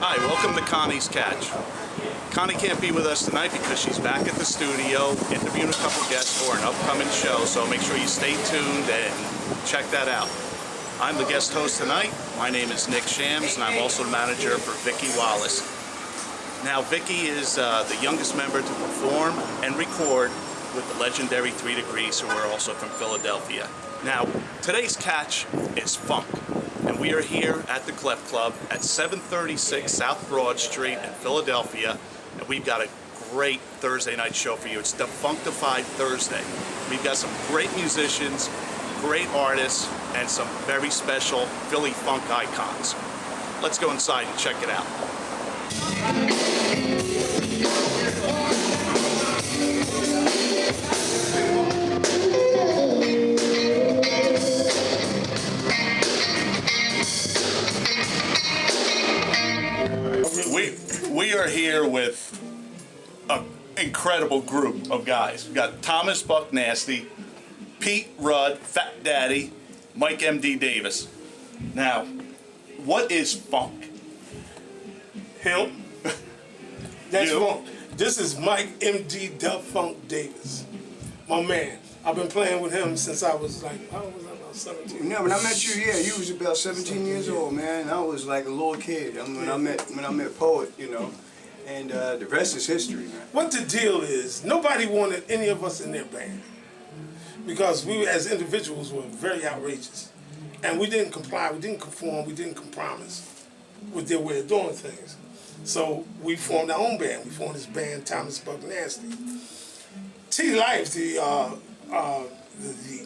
Hi, welcome to Connie's Catch. Connie can't be with us tonight because she's back at the studio interviewing a couple guests for an upcoming show, so make sure you stay tuned and check that out. I'm the guest host tonight. My name is Nick Chams, and I'm also the manager for Vicki Wallace. Now, Vicki is the youngest member to perform and record with the legendary 3 Degrees, who are also from Philadelphia. Now, today's catch is funk, and we are here at the Clef Club at 736 South Broad Street in Philadelphia, and we've got a great Thursday night show for you. It's the Funkified Thursday. We've got some great musicians, great artists, and some very special Philly funk icons. Let's go inside and check it out. We are here with an incredible group of guys. We've got Thomas Buck Nasty, Pete Rudd, Fat Daddy, Mike M.D. Davis. Now, what is funk? Him. That's funk. This is Mike M.D. Duff Funk Davis, my man. I've been playing with him since I was like, how old was I? About 17. No, when I met you, yeah, you was about 17 years old, man. I was like a little kid when I met Poet, you know, and the rest is history, man. What the deal is, nobody wanted any of us in their band because we as individuals were very outrageous, and we didn't comply, we didn't conform, we didn't compromise with their way of doing things. So we formed our own band. We formed this band, Thomas Buck Nasty. T-Life, the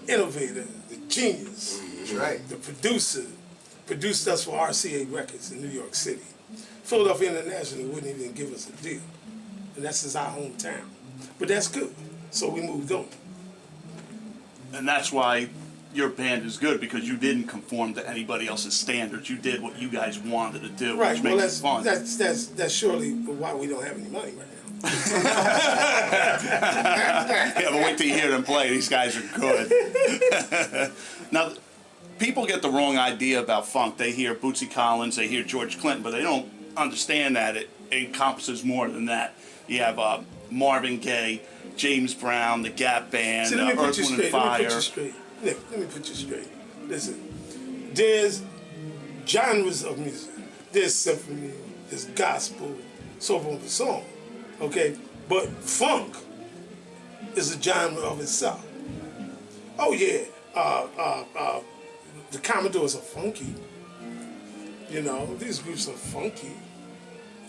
innovator, the genius, That's right. the producer, produced us for RCA Records in New York City. Philadelphia International wouldn't even give us a deal, and that's just our hometown. But that's good, so we moved on. And that's why your band is good, because you didn't conform to anybody else's standards. You did what you guys wanted to do, Right, which well, makes it fun. that's surely why we don't have any money right now. Yeah, but wait till you hear them play. These guys are good. Now, people get the wrong idea about funk. They hear Bootsy Collins, they hear George Clinton, but they don't understand that it encompasses more than that. You have Marvin Gaye, James Brown, the Gap Band, See, let me Earth, put you Wind & straight. Let me Fire. put you straight. Nick, let me put you straight. Listen, there's genres of music. There's symphony, there's gospel, so forth and so on. Okay, but funk is a genre of itself. Oh yeah, the Commodores are funky. You know, these groups are funky,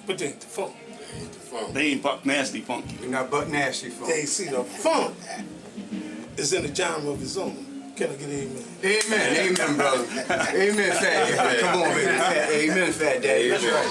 but they ain't the funk. They ain't the funk. They ain't Buck Nasty funky. You're not Buck Nasty funk. They see the funk is in the genre of its own. Can I get an amen? Amen, amen, brother. Amen, Fat Daddy. Come on, baby. Amen, Fat Daddy. That's right.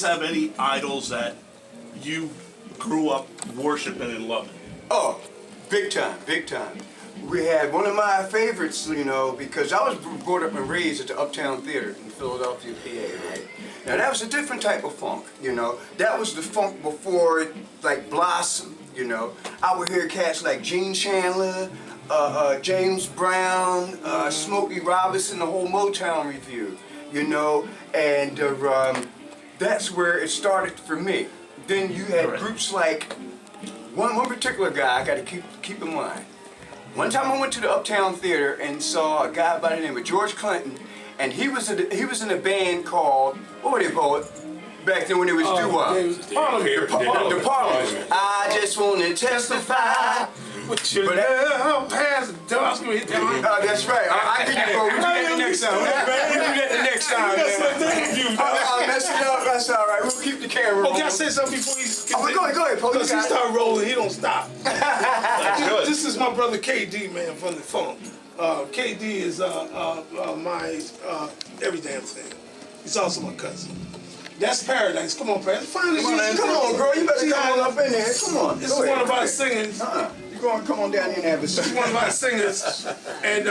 Have any idols that you grew up worshiping and loving? Oh, big time, big time. We had one of my favorites, you know, because I was brought up and raised at the Uptown Theater in Philadelphia, PA, right? Now that was a different type of funk, you know. That was the funk before it, like, blossomed, you know. I would hear cats like Gene Chandler, James Brown, Smokey Robinson, the whole Motown review, you know, and that's where it started for me. Then you had groups like one particular guy I got to keep in mind. One time I went to the Uptown Theater and saw a guy by the name of George Clinton, and he was in a band called, what would they call it back then when it was The Parliament. I just want to testify. What your love has done. That's right. I can go. We do that the next time. We do that the next time, man. I'll mess it up. That's all right. We'll keep the camera rolling. Oh, can I say something before he continue? Go ahead, Paul. Because he start rolling, he don't stop. This is my brother KD, man, from the funk. KD is my every damn thing. He's also my cousin. That's Paradise. Come on, Paradise. Finally, come on, girl. You better come on up in there. Come on. This is one of our singers. Go on, come on down here and have a She's seat. one of our singers, and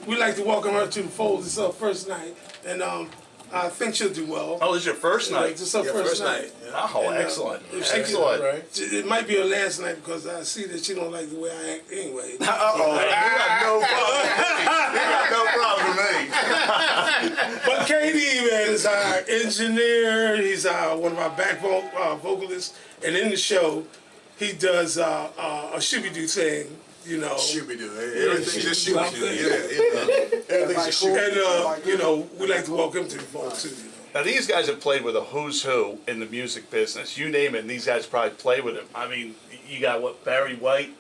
we like to welcome her to the fold. It's her first night, and I think she'll do well. Oh, this is your first night? It's her first night. Oh, And, excellent. if she Excellent. It might be her last night because I see that she don't like the way I act anyway. Uh-oh. You got no problem. You got no problem with me. But KD, man, is our engineer. He's one of our backbone vocalists. And in the show, he does a shooby-doo thing, you know. Shooby-doo. Everything's just shooby-doo. Everything's a And, you know, we like to welcome him to the fold, too, you know. Now, these guys have played with a who's who in the music business. You name it, and these guys probably play with him. I mean, you got, what, Barry White,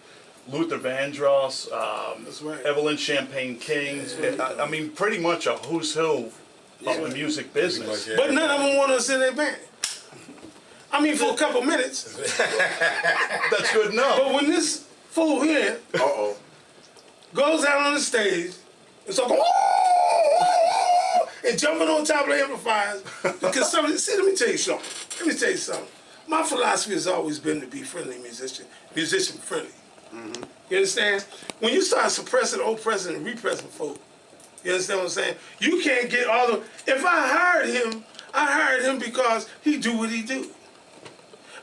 Luther Vandross, That's right. Evelyn Champagne King. I mean, pretty much a who's who of the music business. But none of them want us in their band. I mean, for a couple minutes. That's good enough. But when this fool here goes out on the stage, it's like, and jumping on top of the amplifiers. Because somebody, see, let me tell you something. My philosophy has always been to be friendly musician friendly. You understand? When you start suppressing, oppressing, and repressing folk, you understand what I'm saying? You can't get all the. If I hired him because he do what he do.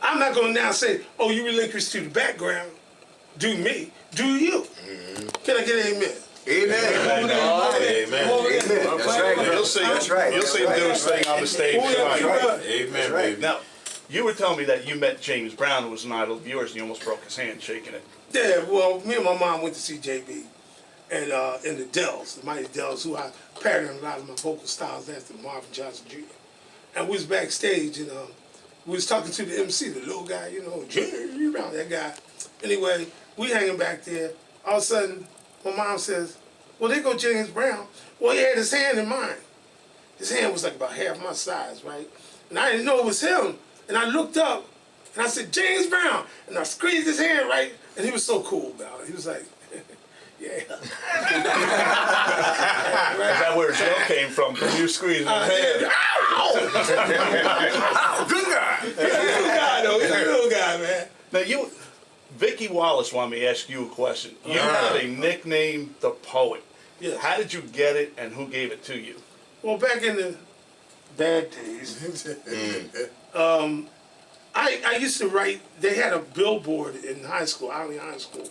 I'm not going to now say, oh, you relinquish to the background. Do me. Do you. Can I get an amen? Amen. That's right. You'll see, That's right. You'll see him do his thing on the stage That's tonight. right. Amen, right. baby. Now, you were telling me that you met James Brown, who was an idol of yours, and you almost broke his hand shaking it. Yeah, well, me and my mom went to see JB and in the Dells, the Mighty Dells, who I patterned a lot of my vocal styles after Marvin Johnson Jr. And we was backstage, and we was talking to the MC, the little guy, you know, James Brown, that guy. Anyway, we hanging back there. All of a sudden, my mom says, well, there go James Brown. Well, he had his hand in mine. His hand was like about half my size, right? And I didn't know it was him. And I looked up, and I said, James Brown. And I squeezed his hand, right? And he was so cool about it. He was like, yeah. Is that where Joe came from? Because you squeezed his hand. Ow! Good guy. He's a little guy, though. He's a little guy, man. Now, Vicki Wallace wanted me to ask you a question. You have a nickname, The Poet. Yes. How did you get it, and who gave it to you? Well, back in the bad days, I used to write. They had a billboard in high school, Arley High School,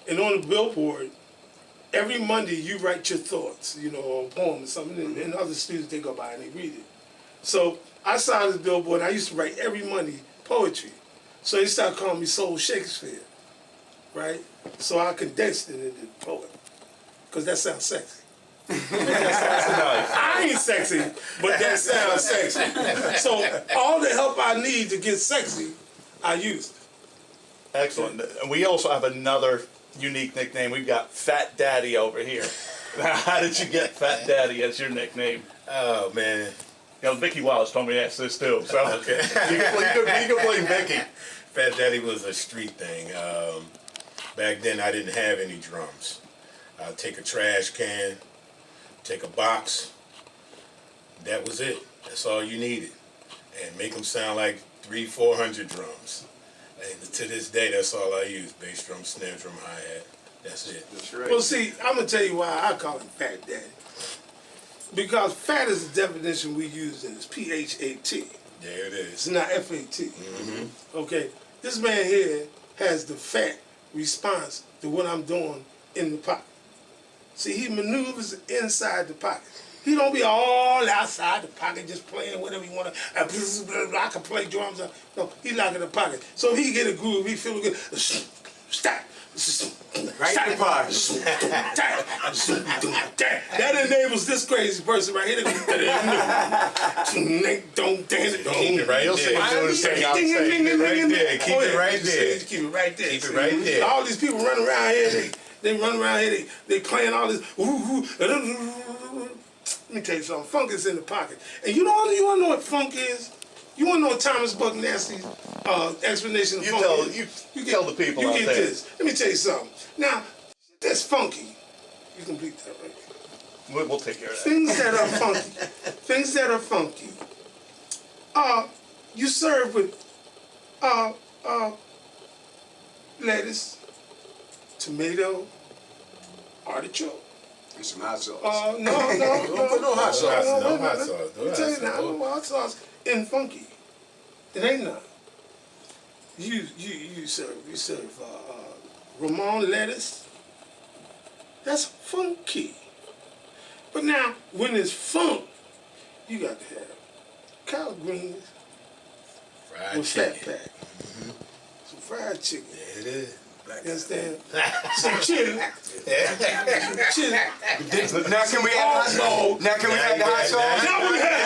and on the billboard, every Monday you write your thoughts, you know, or a poem or something, and other students they go by and they read it. So I saw this billboard. And I used to write every Monday poetry, so they started calling me Soul Shakespeare, right? So I condensed it into poet, because that sounds sexy. I ain't sexy, but that sounds sexy. So all the help I need to get sexy, I used. Excellent. And we also have another unique nickname. We've got Fat Daddy over here. Now, how did you get Fat Daddy as your nickname? Oh, man. You know, Vicki Wallace told me to ask this too. So Okay. you can blame Vicki. Fat Daddy was a street thing. Back then, I didn't have any drums. I'd take a trash can, take a box. That was it. That's all you needed. And make them sound like 300-400 drums. And to this day, that's all I use. Bass drum, snare drum, hi-hat. That's it. That's right. Well, see, I'm going to tell you why I call him Fat Daddy. Because fat is the definition we use, and it's P-H-A-T. There it is. It's not F-A-T. Okay? This man here has the fat response to what I'm doing in the pocket. See, he maneuvers inside the pocket. He don't be all outside the pocket just playing whatever he want to. I can play drums. No, he lock in the pocket. So if he get a groove, he feel good. Stop. Right in the pocket. That enables this crazy person right here. Don't dance it. Keep it right You'll see there. him doing his thing outside. Keep it right there. Keep it right there. Keep it right there. Keep it right there. All these people running around here. They run around here. They playing all this. Let me tell you something. Funk is in the pocket. And you want to know what funk is? You want to know what Thomas Buck Nasty's explanation of funk is? You tell the people You out get there. this. Let me tell you something. Now, that's funky. You complete that, right? We'll take care of that. Things that are funky. You serve with lettuce, tomato, artichoke. And some hot sauce. No put no hot sauce. No hot sauce. Let me tell you now, no hot sauce in funky. It ain't none. You serve Ramon lettuce. That's funky. But now, when it's funk, you got to have collard greens Fried with fat chicken. pack. Some fried chicken. There it is. You understand? Some chili. Chili. Now can we add hot sauce? Now can we add the hot sauce? Now we have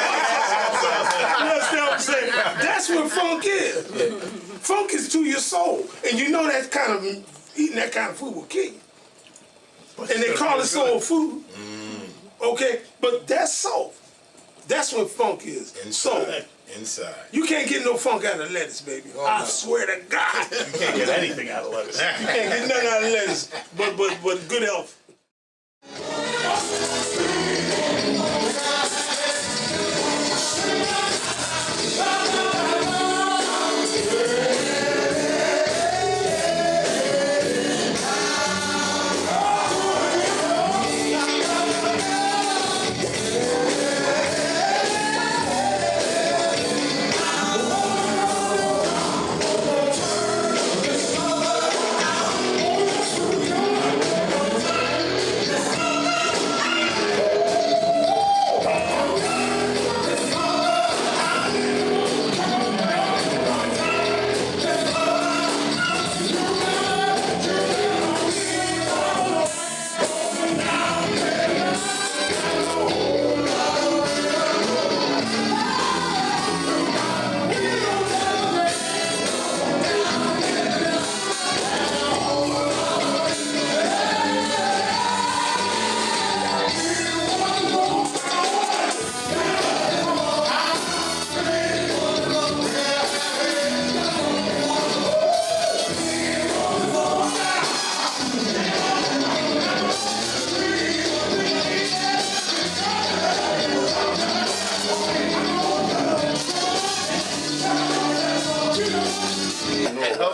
you understand what I'm saying? That's what funk is. Funk is to your soul. And you know that kind of, eating that kind of food will kill you. And they call it soul food. Okay? But that's soul. That's what funk is. Soul. Inside. You can't get no funk out of lettuce, baby. I swear to God. You can't get anything out of lettuce. You can't get nothing out of lettuce. But good health.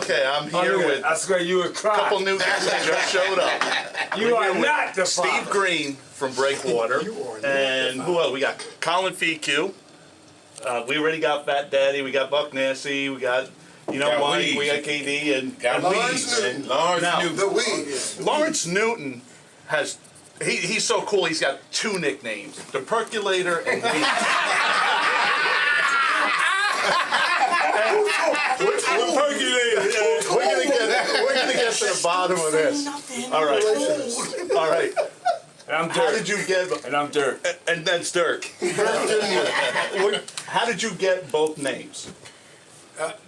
Okay, I'm here with I swear you would a cry. couple new guys that just showed up. You We're are here not the with Steve father. Green from Breakwater. And who else? We got Colin FQ. We already got Fat Daddy. We got Buck Nasty. We got, Got Mike. Weeds. We got KD and Got Weeds. Lawrence Newton. The weeds. Lawrence Newton has, he's so cool, he's got two nicknames, the Percolator and Weeds. We're gonna get to the bottom of this. All right. And I'm How Dirk. did you get? And I'm Dirk. And that's Dirk. How did you get both names?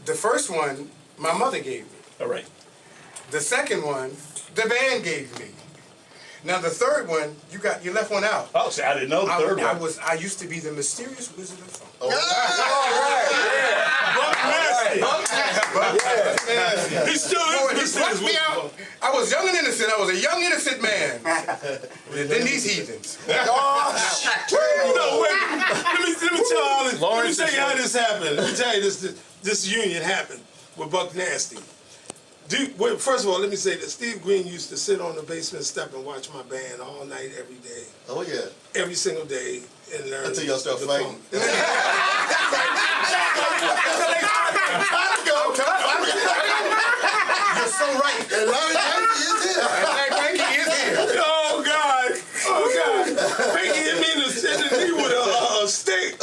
The first one, my mother gave me. All right. The second one, the band gave me. Now the third one, you left one out. Oh, see, I didn't know the third one. I used to be the mysterious wizard of funk. He still is. He plucked me out. I was young and innocent. I was a young innocent man. Then these heathens. No, wait. Let me tell all this. Let me tell you how this happened. Let me tell you this union happened with Buck Nasty. First of all, let me say that Steve Green used to sit on the basement step and watch my band all night, every day. Oh yeah. Every single day, and learn. Until y'all start the fighting. funk. You're so right. And Larry Yankee is here. Frankie is here. Oh God! Frankie hit me in the knee with a stick.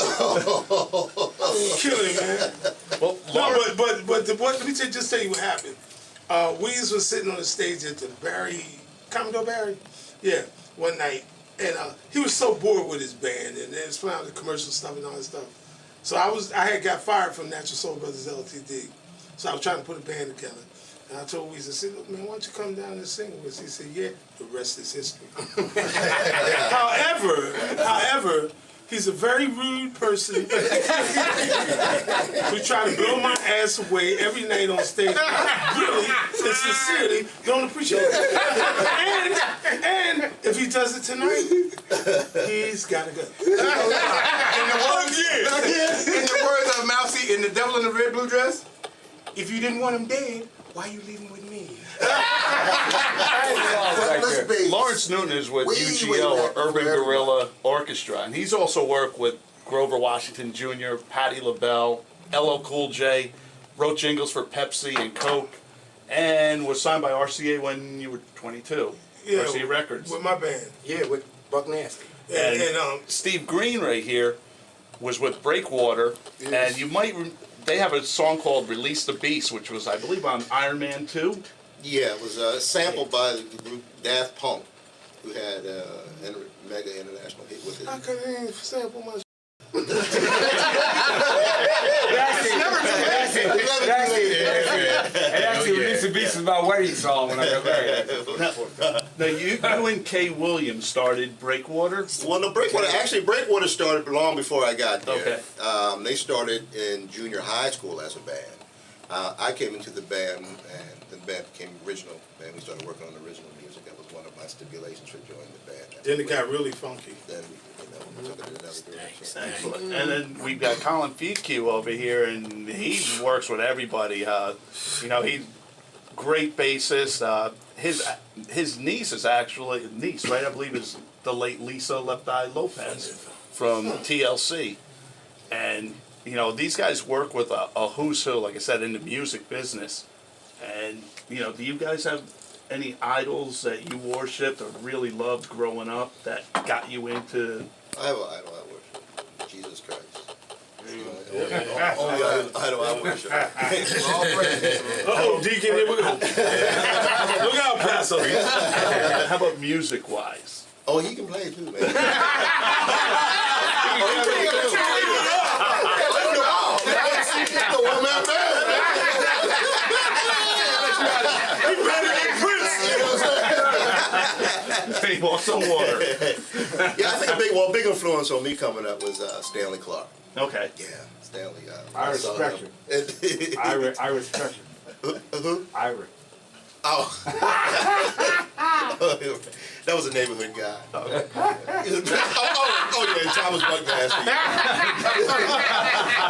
Killing, man. Well, No, but let me just tell you what happened. Weeds was sitting on the stage at the Commodore Barry, one night, and he was so bored with his band, and they was playing all the commercial stuff and all that stuff. So I had got fired from Natural Soul Brothers LTD, so I was trying to put a band together. And I told Weeds, I said, look, man, why don't you come down and sing with us? He said, yeah, the rest is history. However, he's a very rude person who tried to blow my ass away every night on stage. Really, and sincerely, don't appreciate it. And if he does it tonight, he's got to go. In the words of Mousy in The Devil in the Red Blue Dress, if you didn't want him dead, why you leaving with me? Lawrence Newton is with Way UGO, back Urban before Guerrilla Orchestra, and he's also worked with Grover Washington Jr., Patti LaBelle, LL Cool J, wrote jingles for Pepsi and Coke, and was signed by RCA when you were 22. Yeah, RCA Records. with my band. Yeah, with Buck Nasty. And And Steve Green right here was with Breakwater, and you might, they have a song called Release the Beast, which was, I believe, on Iron Man 2. Yeah, it was sampled by the group Daft Punk, who had a mega international hit with it. I couldn't even sample my. And actually, Release the Beast is my wedding song when I got married. Now, you and Kay Williams started Breakwater. Well, no, Breakwater started long before I got there. Okay. They started in junior high school as a band. I came into the band, and the band became original, and we started working on original music. That was one of my stipulations for joining the band. Then it got really funky. Then we took it in another direction. Excellent. And then we've got Colin Feetkew over here, and he works with everybody. You know, he's great bassist. His niece is actually right? I believe is the late Lisa Left Eye Lopez from TLC, and you know these guys work with a who's who, like I said, in the music business. And you know, do you guys have any idols that you worshipped or really loved growing up that got you into? I have an idol I worship, Jesus Christ. Only idol I worship. All praise. Oh, Deacon, here we go. Look out, Pastor. How about music-wise? Oh, he can play too, man. He wants some water. Yeah, I think a big influence on me coming up was Stanley Clark. Okay. Yeah, Stanley. I respect him. I respect him. Who? Ira. Oh. That was a neighborhood guy. Oh yeah, Thomas Buck Nasty.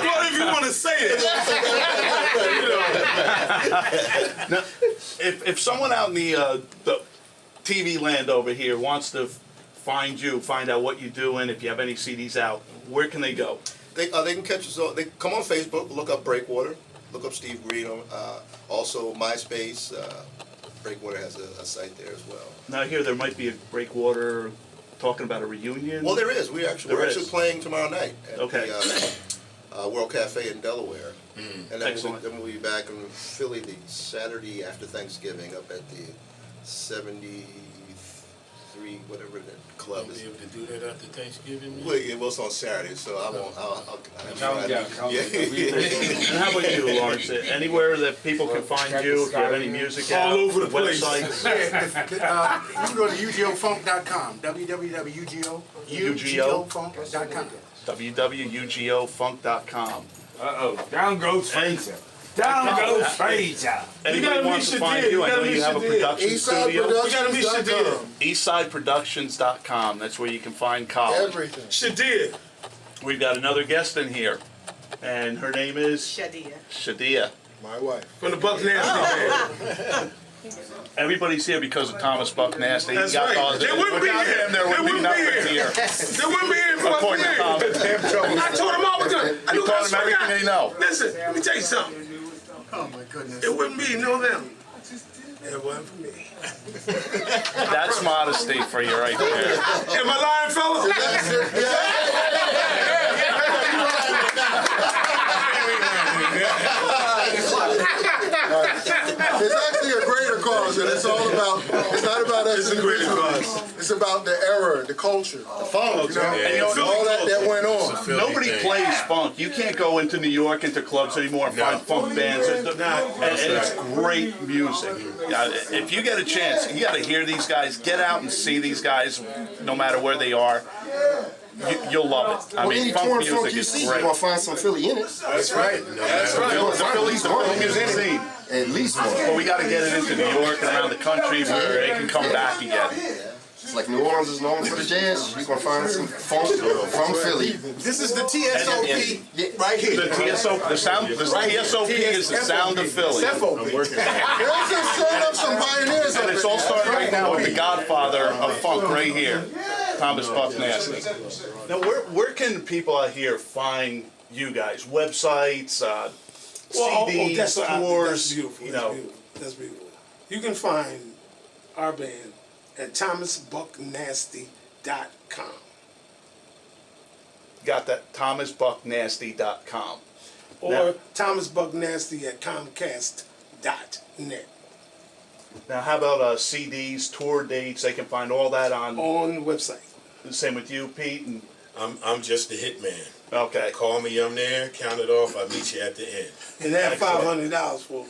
Well, if you want to say it. Now, if someone out in the TV land over here wants to find you, find out what you're doing, if you have any CDs out, where can they go? They can catch us. They come on Facebook, look up Breakwater, look up Steve Green. Also MySpace. Breakwater has a site there as well. Now, I hear there might be a Breakwater talking about a reunion. Well, there is. We're actually playing tomorrow night at the World Cafe in Delaware. And then we'll be back in Philly the Saturday after Thanksgiving up at the 73, whatever that club is. Be able to do that after Thanksgiving? Well, it was on Saturday, so I won't. And how about you, Lawrence? Anywhere that people can find you, if you have any music out, all over the place. websites? You can go to ugofunk.com. www.ugofunk.com. www.ugofunk.com. Uh-oh. Down goes Fraser. Down goes Fraser. Anybody wants to find you, I know you have a production studio. Eastsideproductions.com. That's where you can find Colin. Everything. Shadir. We've got another guest in here, and her name is Shadia. My wife. From the Buck Nasty band. Everybody's here because of Thomas Buck Nasty. That's right. They wouldn't be here. There would be nothing here. They wouldn't be here if it According to wasn't Thomas. I told them all the time. You told them everything they know. Listen, let me tell you something. Oh my goodness. It wouldn't be no them. It wasn't for me. That's modesty for you right there. Am I lying, fellas? It's actually a greater cause, and it's all about, it's not about us individuals. It's about the era, the culture, the funk, all that went on. Nobody plays funk. You can't go into New York, into clubs anymore and find funk bands. And it's great music. If you get a chance, you got to hear these guys. Get out and see these guys, no matter where they are. You'll love it. I mean, any funk torn music funk you is see, great. you're going to find some Philly in it. That's right. That's right. The Philly's the funk music scene. At least one. But we got to get it into New York and around the country where they can come back again. It's like New Orleans is known for the jazz, you're gonna find some funk from Philly. This is the TSOP right here. The TSOP, the TSOP is the sound of Philly. Let's just turn up some pioneers up And it's all starting right now with the godfather of funk right here, Thomas Buck Nasty. Now, where can people out here find you guys? Websites, CDs, that's tours? beautiful. You That's know, beautiful. That's beautiful. You can find our band at thomasbucknasty.com. got that, thomasbucknasty.com. Or Now- thomasbucknasty at comcast.net. Now, how about CDs, tour dates? They can find all that on On the website. the same with you, Pete. And I'm just the hitman. okay, Call me, I'm there. Count it off. I'll meet you at the end. And that Excellent. $500 for